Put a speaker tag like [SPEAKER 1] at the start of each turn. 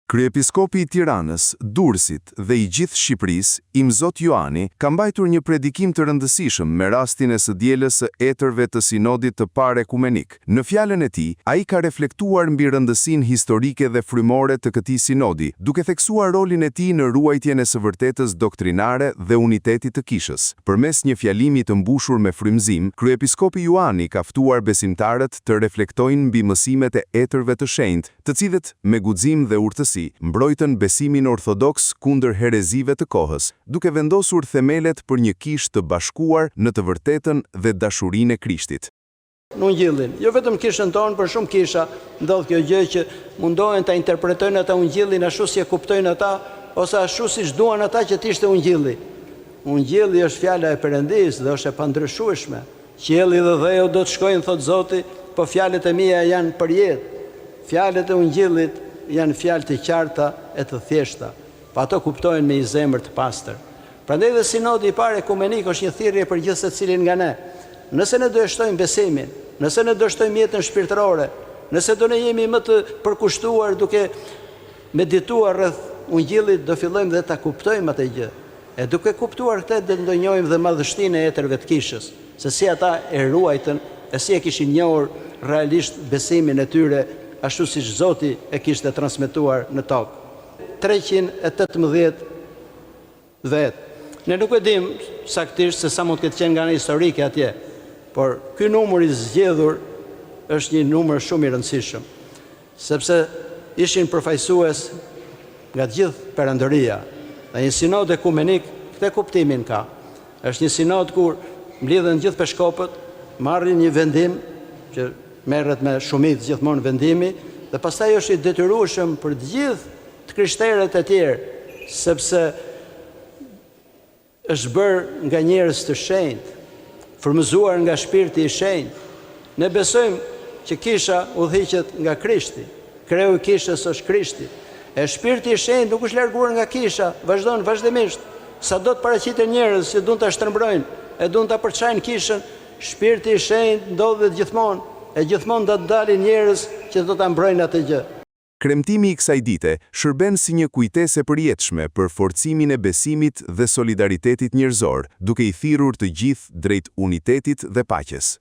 [SPEAKER 1] Kryepiskopi i Tiranës, Durrësit dhe i gjithë Shqipërisë, Imzot Joani, ka mbajtur një predikim të rëndësishëm me rastin e së dielës së etërve të sinodit të parë ekumenik. Në fjalën e tij, ai ka reflektuar mbi rëndësinë historike dhe frymore të këtij sinodi, duke theksuar rolin e tij në ruajtjen e së vërtetës doktrinare dhe unitetit të kishës. Përmes një fjalimi të mbushur me frymëzim, kryepiskopi Joani ka ftuar besimtarët të reflektojnë mbi mësimet e etërve të shenjtë, të cilët me guxim dhe urtësi mbrojtën besimin orthodoks kundër herezive të kohës, duke vendosur themelet për një kishë të bashkuar në të vërtetën dhe dashurinë e Krishtit.
[SPEAKER 2] Në ungjillin, jo vetëm kishën tonë, për shumë kisha ndodh kjo gjë që mundohen ta interpretojnë ata ungjillin ashtu si e kuptojnë ata, ose ashtu siç duan ata që të ishte ungjilli. Ungjilli është fjala e Perëndisë dhe është e pandryshueshme. Qielli dhe dheu do të shkojnë, thot Zoti, po fjalët e mia janë për jetë. Fjalët e ungjillit janë fjalë të qarta e të thjeshta, pa ato kuptohen me një zemër të pastër. Prandaj dhe sinodi i parë ekumenik është një thirrje për gjithë secilin nga ne. Nëse ne do e shtojmë besimin, nëse ne do shtojmë jetën shpirtërore, nëse do ne jemi më të përkushtuar duke medituar rreth ungjillit, do fillojmë dhe ta kuptojmë atë gjë. E duke kuptuar këtë, do njohim dhe madhështinë e etërve të kishës, se si ata e ruajtën, e si e kishin njohur realisht besimin e tyre, ashtu si Zoti e kishte transmetuar në tokë. 318 vetë. Ne nuk e dim saktisht se sa mund të ketë qenë nga ana historike atje, por ky numër i zgjedhur është një numër shumë i rëndësishëm, sepse ishin përfaqësues nga gjithë Perëndëria. Dhe një sinod ekumenik këtë kuptimin ka. Është një sinod kur mblidhen gjithë peshkopët, marrin një vendim që merret me shumicë gjithmonë vendimi, dhe pastaj është i detyrueshëm për të gjithë të krishterët e tjerë, sepse është bërë nga njerëz të shenjtë, frymëzuar nga Shpirti i Shenjtë. Ne besojmë që kisha udhëhiqet nga Krishti, kreu i kishës është Krishti. E Shpirti i Shenjtë nuk është larguar nga kisha, vazhdon vazhdimisht. Sado të paraqiten njerëz që duan ta shtrembrojnë, e duan ta përçajnë kishën, Shpirti i Shenjtë ndodhet gjithmonë. E gjithmonë do të dalin njerëz që do ta mbrojnë atë gjë.
[SPEAKER 1] Kremtimi i kësaj dite shërben si një kujtesë e përjetshme për forcimin e besimit dhe solidaritetit njerëzor, duke i thirrur të gjithë drejt unitetit dhe paqes.